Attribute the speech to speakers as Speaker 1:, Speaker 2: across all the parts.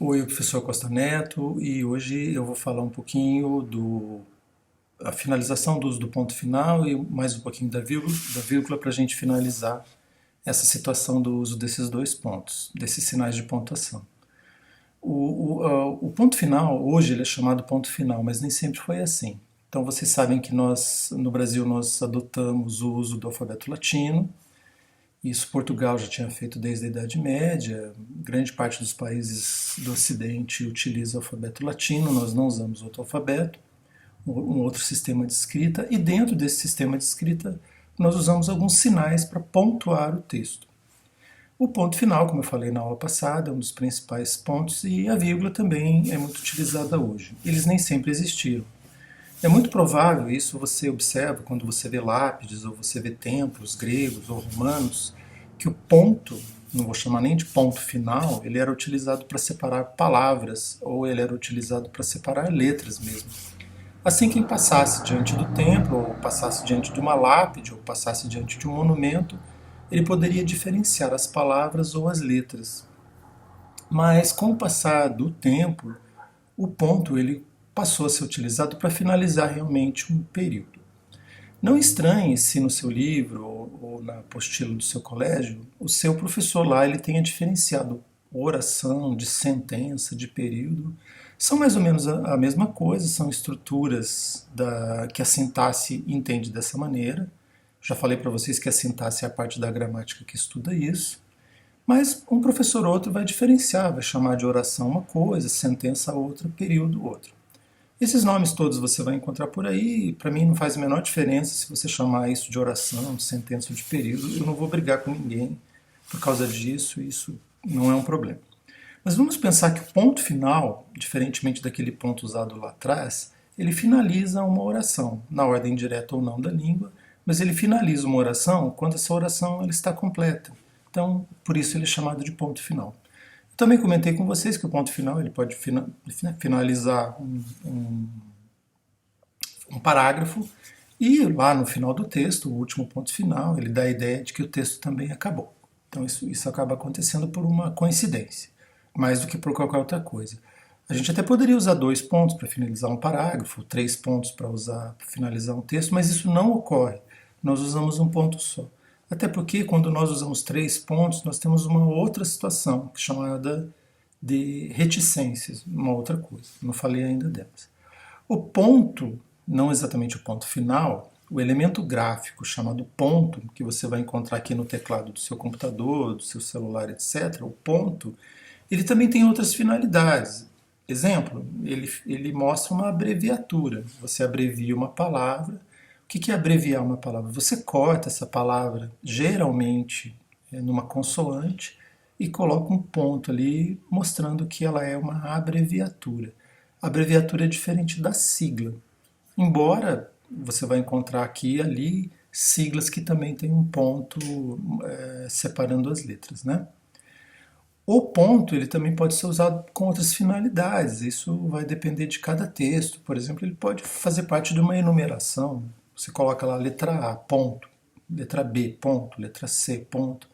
Speaker 1: Oi, professor Costa Neto, e hoje eu vou falar um pouquinho a finalização do uso do ponto final e mais um pouquinho da vírgula para a gente finalizar essa situação do uso desses dois pontos, desses sinais de pontuação. O ponto final, hoje ele é chamado ponto final, mas nem sempre foi assim. Então vocês sabem que nós, no Brasil, nós adotamos o uso do alfabeto latino. Isso Portugal já tinha feito desde a Idade Média. Grande parte dos países do Ocidente utiliza o alfabeto latino, nós não usamos outro alfabeto, um outro sistema de escrita, e dentro desse sistema de escrita nós usamos alguns sinais para pontuar o texto. O ponto final, como eu falei na aula passada, é um dos principais pontos, e a vírgula também é muito utilizada hoje. Eles nem sempre existiram. É muito provável, isso você observa quando você vê lápides ou você vê templos gregos ou romanos, que o ponto, não vou chamar nem de ponto final, ele era utilizado para separar palavras ou ele era utilizado para separar letras mesmo. Assim, quem passasse diante do templo, ou passasse diante de uma lápide, ou passasse diante de um monumento, ele poderia diferenciar as palavras ou as letras. Mas com o passar do tempo, o ponto ele passou a ser utilizado para finalizar realmente um período. Não estranhe se no seu livro ou na apostila do seu colégio, o seu professor lá ele tenha diferenciado oração de sentença, de período. São mais ou menos a mesma coisa, são estruturas que a sintaxe entende dessa maneira. Já falei para vocês que a sintaxe é a parte da gramática que estuda isso. Mas um professor ou outro vai diferenciar, vai chamar de oração uma coisa, sentença outra, período outra. Esses nomes todos você vai encontrar por aí, para mim não faz a menor diferença se você chamar isso de oração, de sentença ou de período, eu não vou brigar com ninguém por causa disso, isso não é um problema. Mas vamos pensar que o ponto final, diferentemente daquele ponto usado lá atrás, ele finaliza uma oração, na ordem direta ou não da língua, mas ele finaliza uma oração quando essa oração ela está completa. Então, por isso ele é chamado de ponto final. Também comentei com vocês que o ponto final ele pode finalizar um parágrafo e lá no final do texto, o último ponto final, ele dá a ideia de que o texto também acabou. Então isso acaba acontecendo por uma coincidência, mais do que por qualquer outra coisa. A gente até poderia usar 2 pontos para finalizar um parágrafo, 3 pontos para usar para finalizar um texto, mas isso não ocorre. Nós usamos um ponto só. Até porque quando nós usamos 3 pontos, nós temos uma outra situação, chamada de reticências, uma outra coisa. Não falei ainda delas. O ponto, não exatamente o ponto final, o elemento gráfico chamado ponto, que você vai encontrar aqui no teclado do seu computador, do seu celular, etc., o ponto, ele também tem outras finalidades. Exemplo, ele mostra uma abreviatura. Você abrevia uma palavra. O que é abreviar uma palavra? Você corta essa palavra, geralmente numa consoante, e coloca um ponto ali mostrando que ela é uma abreviatura. A abreviatura é diferente da sigla, embora você vai encontrar aqui e ali siglas que também têm um ponto separando as letras, né? O ponto ele também pode ser usado com outras finalidades. Isso vai depender de cada texto. Por exemplo, ele pode fazer parte de uma enumeração. Você coloca lá letra A, ponto, letra B, ponto, letra C, ponto,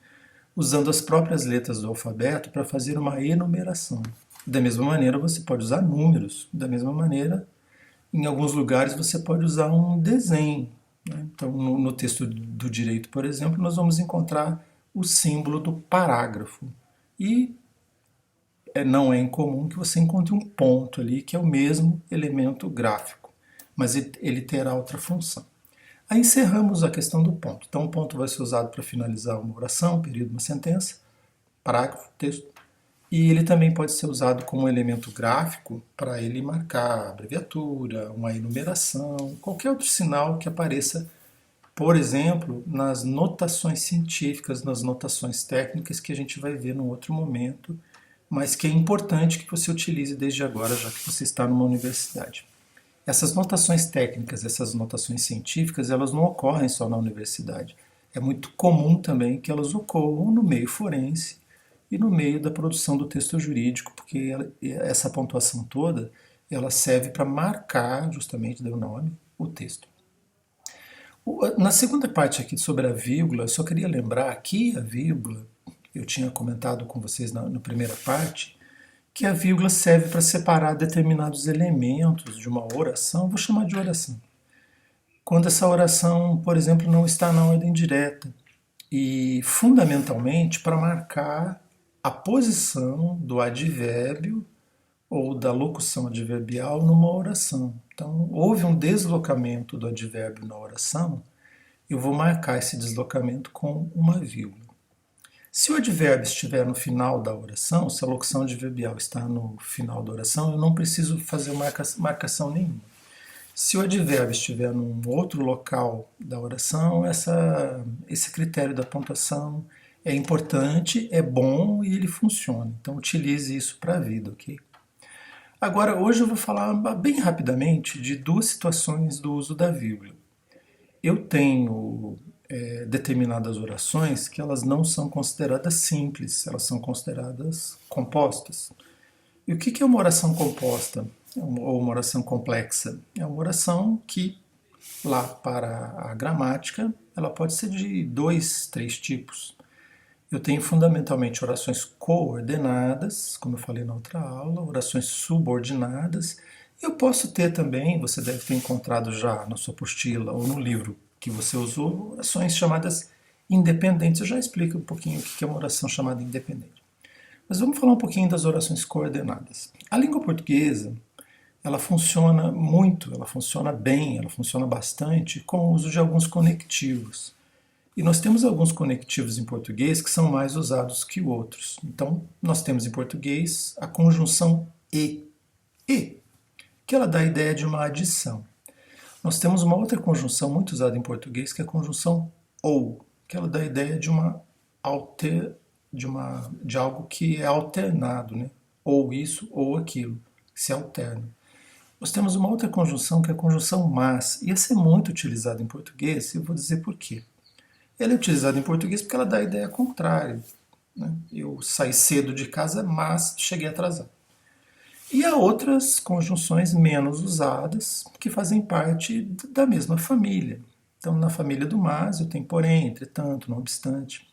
Speaker 1: usando as próprias letras do alfabeto para fazer uma enumeração. Da mesma maneira, você pode usar números. Da mesma maneira, em alguns lugares você pode usar um desenho. Né? Então, no texto do direito, por exemplo, nós vamos encontrar o símbolo do parágrafo. E não é incomum que você encontre um ponto ali, que é o mesmo elemento gráfico, mas ele terá outra função. Aí encerramos a questão do ponto. Então, o ponto vai ser usado para finalizar uma oração, um período, uma sentença, parágrafo, texto. E ele também pode ser usado como elemento gráfico para ele marcar abreviatura, uma enumeração, qualquer outro sinal que apareça, por exemplo, nas notações científicas, nas notações técnicas que a gente vai ver num outro momento, mas que é importante que você utilize desde agora, já que você está numa universidade. Essas notações técnicas, essas notações científicas, elas não ocorrem só na universidade. É muito comum também que elas ocorram no meio forense e no meio da produção do texto jurídico, porque essa pontuação toda ela serve para marcar, justamente deu nome, o texto. Na segunda parte aqui sobre a vírgula, eu só queria lembrar que a vírgula, eu tinha comentado com vocês na primeira parte, que a vírgula serve para separar determinados elementos de uma oração, vou chamar de oração. Quando essa oração, por exemplo, não está na ordem direta, e fundamentalmente para marcar a posição do advérbio ou da locução adverbial numa oração. Então, houve um deslocamento do advérbio na oração, eu vou marcar esse deslocamento com uma vírgula. Se o advérbio estiver no final da oração, se a locução adverbial está no final da oração, eu não preciso fazer marcação nenhuma. Se o advérbio estiver num outro local da oração, esse critério da pontuação é importante, é bom e ele funciona. Então utilize isso para a vida, ok? Agora, hoje eu vou falar bem rapidamente de duas situações do uso da vírgula. Eu tenho determinadas orações que elas não são consideradas simples, elas são consideradas compostas. E o que é uma oração composta? Ou uma oração complexa? É uma oração que, lá para a gramática, ela pode ser de 2, 3 tipos. Eu tenho fundamentalmente orações coordenadas, como eu falei na outra aula, orações subordinadas. Eu posso ter também, você deve ter encontrado já na sua apostila ou no livro que você usou, orações chamadas independentes. Eu já explico um pouquinho o que é uma oração chamada independente. Mas vamos falar um pouquinho das orações coordenadas. A língua portuguesa, ela funciona muito, ela funciona bem, ela funciona bastante com o uso de alguns conectivos. E nós temos alguns conectivos em português que são mais usados que outros. Então, nós temos em português a conjunção e, que ela dá a ideia de uma adição. Nós temos uma outra conjunção muito usada em português, que é a conjunção ou, que ela dá a ideia de de algo que é alternado, né? Ou isso ou aquilo, que se alterna. Nós temos uma outra conjunção que é a conjunção mas, e essa é muito utilizada em português, e eu vou dizer por quê. Ela é utilizada em português porque ela dá a ideia contrária, né? Eu saí cedo de casa, mas cheguei atrasado. E há outras conjunções menos usadas que fazem parte da mesma família. Então, na família do mas, eu tenho porém, entretanto, não obstante,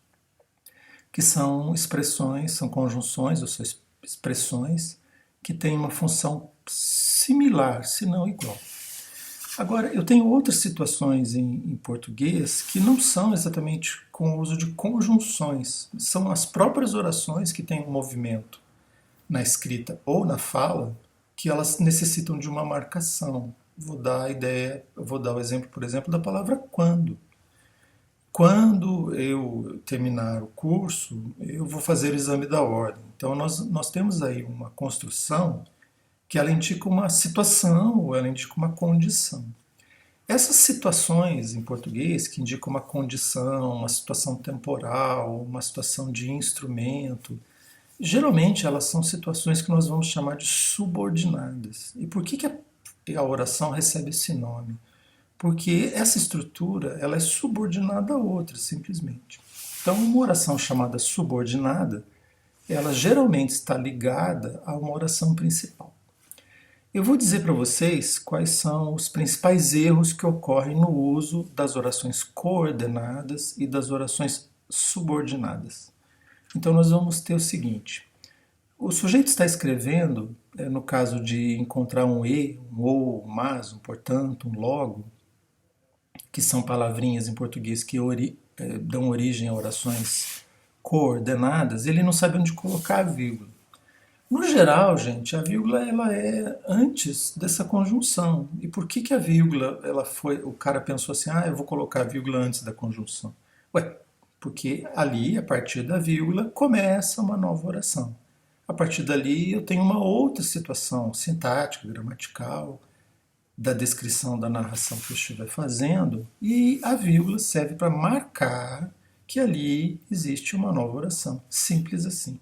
Speaker 1: que são expressões, são conjunções, ou são expressões que têm uma função similar, se não igual. Agora, eu tenho outras situações em português que não são exatamente com o uso de conjunções, são as próprias orações que têm um movimento na escrita ou na fala que elas necessitam de uma marcação. Vou dar a ideia, vou dar o exemplo, por exemplo, da palavra quando. Quando eu terminar o curso, eu vou fazer o exame da ordem. Então, nós temos aí uma construção que ela indica uma situação ou ela indica uma condição. Essas situações em português, que indicam uma condição, uma situação temporal, uma situação de instrumento, geralmente elas são situações que nós vamos chamar de subordinadas. E por que a oração recebe esse nome? Porque essa estrutura ela é subordinada a outra, simplesmente. Então, uma oração chamada subordinada, ela geralmente está ligada a uma oração principal. Eu vou dizer para vocês quais são os principais erros que ocorrem no uso das orações coordenadas e das orações subordinadas. Então, nós vamos ter o seguinte: o sujeito está escrevendo, no caso de encontrar um e, um ou, um mas, um portanto, um logo, que são palavrinhas em português que dão origem a orações coordenadas, ele não sabe onde colocar a vírgula. No geral, gente, a vírgula ela é antes dessa conjunção. E por que a vírgula, o cara pensou assim, eu vou colocar a vírgula antes da conjunção? Ué, porque ali, a partir da vírgula, começa uma nova oração. A partir dali eu tenho uma outra situação sintática, gramatical, da descrição da narração que eu estiver fazendo, e a vírgula serve para marcar que ali existe uma nova oração. Simples assim.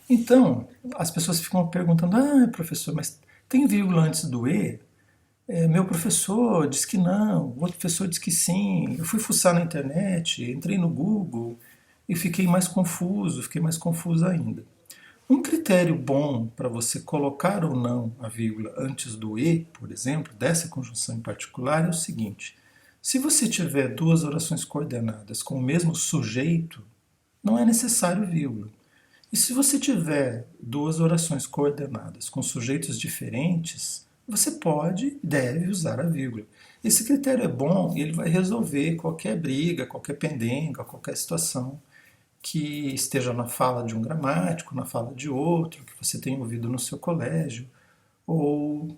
Speaker 1: Então, as pessoas ficam perguntando, professor, mas tem vírgula antes do E? Meu professor diz que não, o outro professor diz que sim, eu fui fuçar na internet, entrei no Google e fiquei mais confuso ainda. Um critério bom para você colocar ou não a vírgula antes do E, por exemplo, dessa conjunção em particular, é o seguinte: se você tiver duas orações coordenadas com o mesmo sujeito, não é necessário vírgula. E se você tiver duas orações coordenadas com sujeitos diferentes, você pode e deve usar a vírgula. Esse critério é bom e ele vai resolver qualquer briga, qualquer pendenga, qualquer situação que esteja na fala de um gramático, na fala de outro, que você tenha ouvido no seu colégio, ou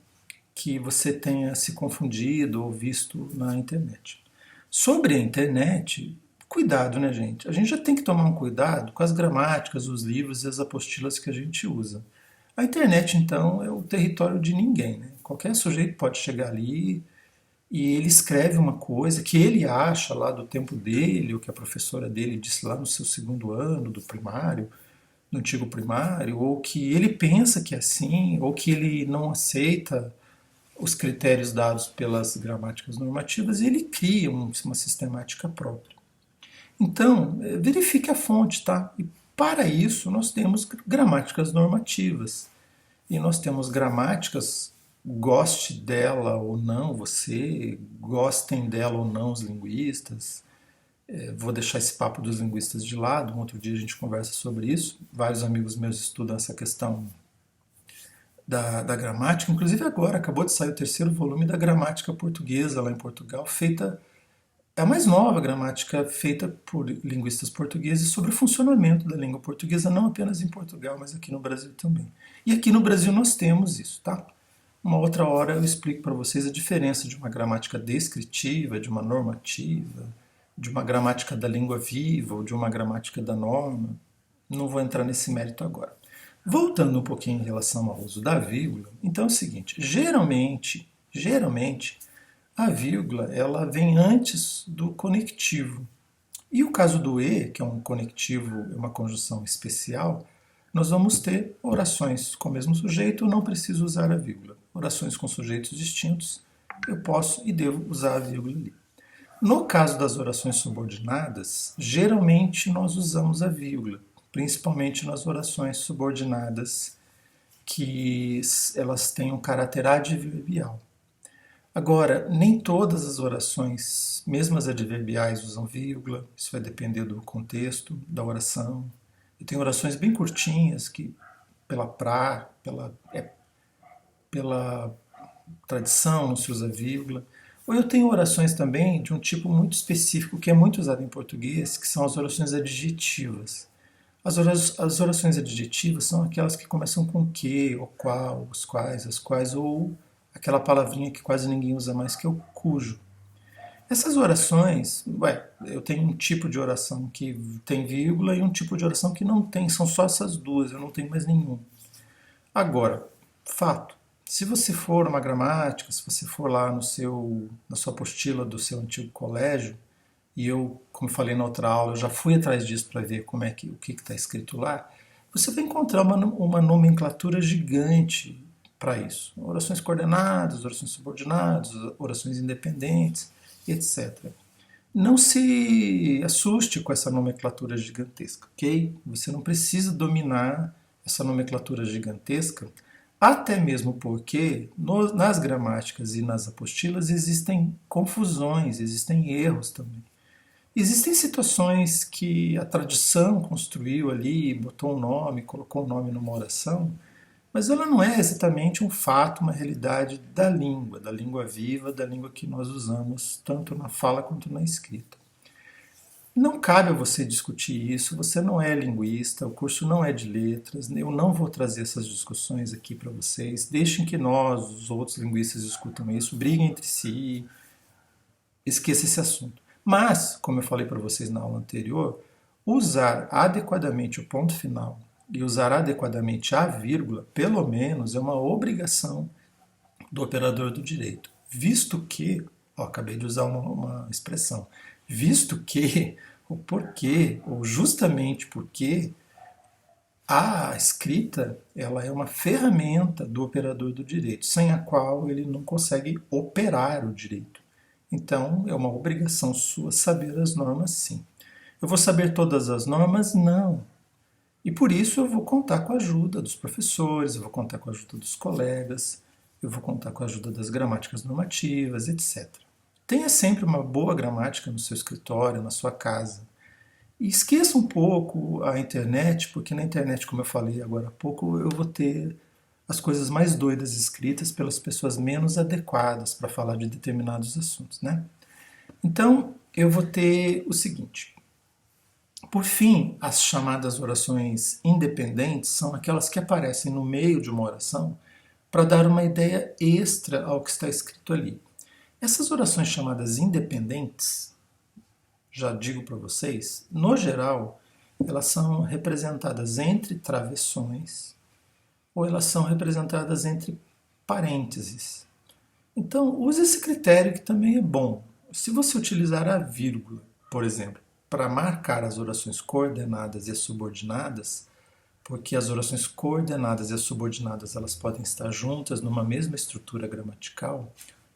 Speaker 1: que você tenha se confundido ou visto na internet. Sobre a internet, cuidado, né, gente? A gente já tem que tomar um cuidado com as gramáticas, os livros e as apostilas que a gente usa. A internet, então, é o território de ninguém, né? Qualquer sujeito pode chegar ali e ele escreve uma coisa que ele acha lá do tempo dele, ou que a professora dele disse lá no seu segundo ano do primário, no antigo primário, ou que ele pensa que é assim, ou que ele não aceita os critérios dados pelas gramáticas normativas e ele cria uma sistemática própria. Então, verifique a fonte, tá? E para isso nós temos gramáticas normativas. E nós temos gramáticas, goste dela ou não você, gostem dela ou não os linguistas. Vou deixar esse papo dos linguistas de lado, um outro dia a gente conversa sobre isso. Vários amigos meus estudam essa questão da gramática, inclusive agora acabou de sair o terceiro volume da gramática portuguesa lá em Portugal, feita é a mais nova gramática feita por linguistas portugueses sobre o funcionamento da língua portuguesa, não apenas em Portugal, mas aqui no Brasil também. E aqui no Brasil nós temos isso, tá? Uma outra hora eu explico para vocês a diferença de uma gramática descritiva, de uma normativa, de uma gramática da língua viva ou de uma gramática da norma. Não vou entrar nesse mérito agora. Voltando um pouquinho em relação ao uso da vírgula, então é o seguinte, geralmente a vírgula ela vem antes do conectivo. E o caso do e, que é um conectivo, uma conjunção especial, nós vamos ter orações com o mesmo sujeito, não preciso usar a vírgula. Orações com sujeitos distintos, eu posso e devo usar a vírgula ali. No caso das orações subordinadas, geralmente nós usamos a vírgula, principalmente nas orações subordinadas que elas têm um caráter adverbial. Agora, nem todas as orações, mesmo as adverbiais, usam vírgula, isso vai depender do contexto da oração. E tem orações bem curtinhas que, pela tradição, não se usa vírgula. Ou eu tenho orações também de um tipo muito específico que é muito usado em português, que são as orações adjetivas. As orações adjetivas são aquelas que começam com que, ou qual, os quais, as quais, ou aquela palavrinha que quase ninguém usa mais, que é o cujo. Essas orações, eu tenho um tipo de oração que tem vírgula e um tipo de oração que não tem, são só essas duas, eu não tenho mais nenhum. Agora, fato, se você for uma gramática, se você for lá na sua apostila do seu antigo colégio, e eu, como falei na outra aula, eu já fui atrás disso para ver como é o que está escrito lá, você vai encontrar uma nomenclatura gigante para isso. Orações coordenadas, orações subordinadas, orações independentes, etc. Não se assuste com essa nomenclatura gigantesca, ok? Você não precisa dominar essa nomenclatura gigantesca, até mesmo porque nas gramáticas e nas apostilas existem confusões, existem erros também. Existem situações que a tradição construiu ali, botou um nome, colocou um nome numa oração, mas ela não é exatamente um fato, uma realidade da língua viva, da língua que nós usamos tanto na fala quanto na escrita. Não cabe a você discutir isso, você não é linguista, o curso não é de letras, eu não vou trazer essas discussões aqui para vocês. Deixem que nós, os outros linguistas, discutam isso, briguem entre si, esqueça esse assunto. Mas, como eu falei para vocês na aula anterior, usar adequadamente o ponto final e usar adequadamente a vírgula, pelo menos, é uma obrigação do operador do direito. Visto que, acabei de usar uma expressão, visto que, o porquê, ou justamente porque, a escrita ela é uma ferramenta do operador do direito, sem a qual ele não consegue operar o direito. Então, é uma obrigação sua saber as normas, sim. Eu vou saber todas as normas? Não. E por isso eu vou contar com a ajuda dos professores, eu vou contar com a ajuda dos colegas, eu vou contar com a ajuda das gramáticas normativas, etc. Tenha sempre uma boa gramática no seu escritório, na sua casa. E esqueça um pouco a internet, porque na internet, como eu falei agora há pouco, eu vou ter as coisas mais doidas escritas pelas pessoas menos adequadas para falar de determinados assuntos, né? Então, eu vou ter o seguinte. Por fim, as chamadas orações independentes são aquelas que aparecem no meio de uma oração para dar uma ideia extra ao que está escrito ali. Essas orações chamadas independentes, já digo para vocês, no geral, elas são representadas entre travessões ou elas são representadas entre parênteses. Então, use esse critério que também é bom. Se você utilizar a vírgula, por exemplo, para marcar as orações coordenadas e subordinadas, porque as orações coordenadas e as subordinadas elas podem estar juntas numa mesma estrutura gramatical,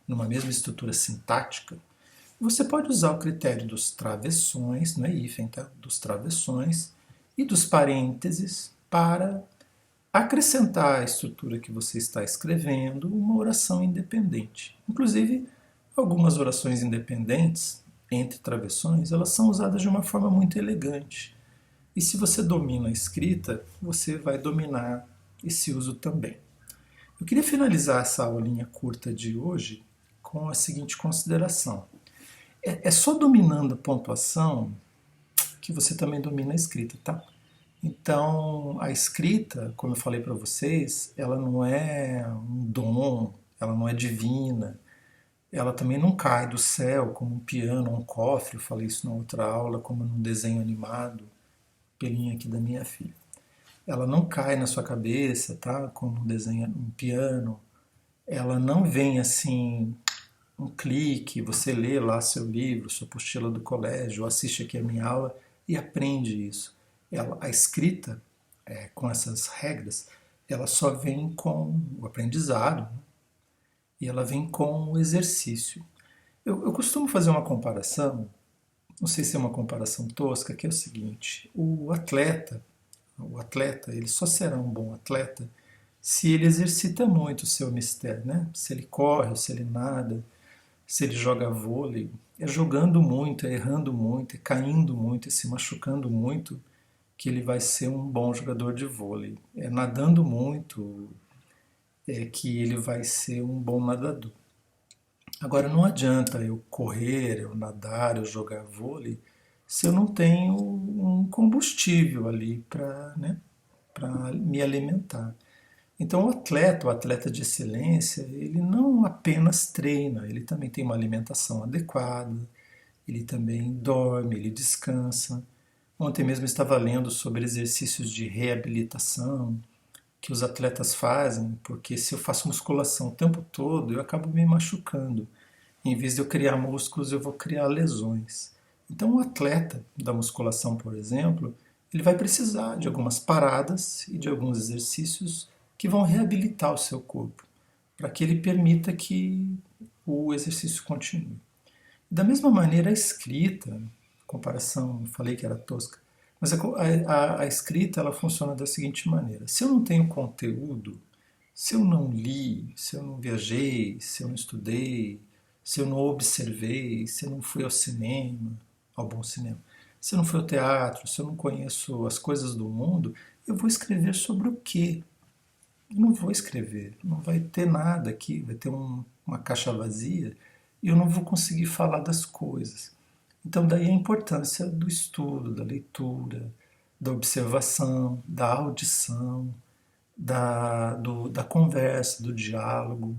Speaker 1: numa mesma estrutura sintática, você pode usar o critério dos travessões, não é hífen, tá? Dos travessões e dos parênteses para acrescentar à estrutura que você está escrevendo uma oração independente. Inclusive, algumas orações independentes, entre travessões, elas são usadas de uma forma muito elegante. E se você domina a escrita, você vai dominar esse uso também. Eu queria finalizar essa aulinha curta de hoje com a seguinte consideração. É só dominando a pontuação que você também domina a escrita, tá? Então, a escrita, como eu falei para vocês, ela não é um dom, ela não é divina, ela também não cai do céu como um piano, um cofre, eu falei isso na outra aula, como num desenho animado, pelinha aqui da minha filha. Ela não cai na sua cabeça, tá? Como um desenho, um piano. Ela não vem assim, um clique, você lê lá seu livro, sua apostila do colégio, assiste aqui a minha aula e aprende isso. A escrita, com essas regras, ela só vem com o aprendizado, né? E ela vem com o exercício. Eu costumo fazer uma comparação, não sei se é uma comparação tosca, que é o seguinte: o atleta, ele só será um bom atleta se ele exercita muito o seu mistério, né? Se ele corre, se ele nada, se ele joga vôlei, é jogando muito, é errando muito, é caindo muito, é se machucando muito, que ele vai ser um bom jogador de vôlei. É nadando muito, é que ele vai ser um bom nadador. Agora, não adianta eu correr, eu nadar, eu jogar vôlei, se eu não tenho um combustível ali para, né, para me alimentar. Então, o atleta de excelência, ele não apenas treina, ele também tem uma alimentação adequada, ele também dorme, ele descansa. Ontem mesmo eu estava lendo sobre exercícios de reabilitação que os atletas fazem, porque se eu faço musculação o tempo todo, eu acabo me machucando. Em vez de eu criar músculos, eu vou criar lesões. Então, o atleta da musculação, por exemplo, ele vai precisar de algumas paradas e de alguns exercícios que vão reabilitar o seu corpo, para que ele permita que o exercício continue. Da mesma maneira, a escrita, comparação, eu falei que era tosca, mas a escrita ela funciona da seguinte maneira: se eu não tenho conteúdo, se eu não li, se eu não viajei, se eu não estudei, se eu não observei, se eu não fui ao cinema, ao bom cinema, se eu não fui ao teatro, se eu não conheço as coisas do mundo, eu vou escrever sobre o quê? Eu não vou escrever, não vai ter nada aqui, vai ter uma caixa vazia e eu não vou conseguir falar das coisas. Então, daí a importância do estudo, da leitura, da observação, da audição, da conversa, do diálogo.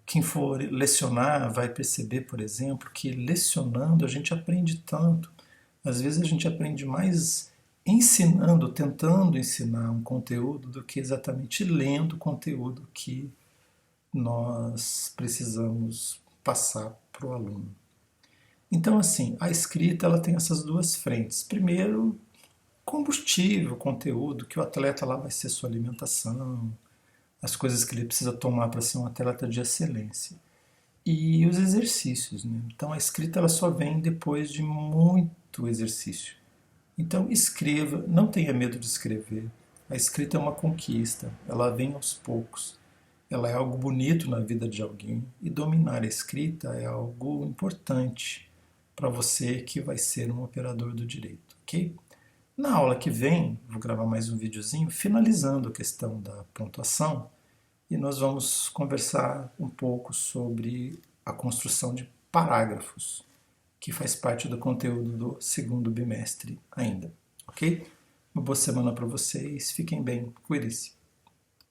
Speaker 1: Quem for lecionar vai perceber, por exemplo, que lecionando a gente aprende tanto. Às vezes a gente aprende mais ensinando, tentando ensinar um conteúdo, do que exatamente lendo o conteúdo que nós precisamos passar para o aluno. Então, assim, a escrita ela tem essas duas frentes. Primeiro, combustível, conteúdo, que o atleta lá vai ser sua alimentação, as coisas que ele precisa tomar para ser um atleta de excelência. E os exercícios, né? Então, a escrita ela só vem depois de muito exercício. Então, escreva, não tenha medo de escrever. A escrita é uma conquista, ela vem aos poucos. Ela é algo bonito na vida de alguém e dominar a escrita é algo importante para você que vai ser um operador do direito, ok? Na aula que vem, vou gravar mais um videozinho finalizando a questão da pontuação e nós vamos conversar um pouco sobre a construção de parágrafos, que faz parte do conteúdo do segundo bimestre ainda, ok? Uma boa semana para vocês, fiquem bem, cuidem-se.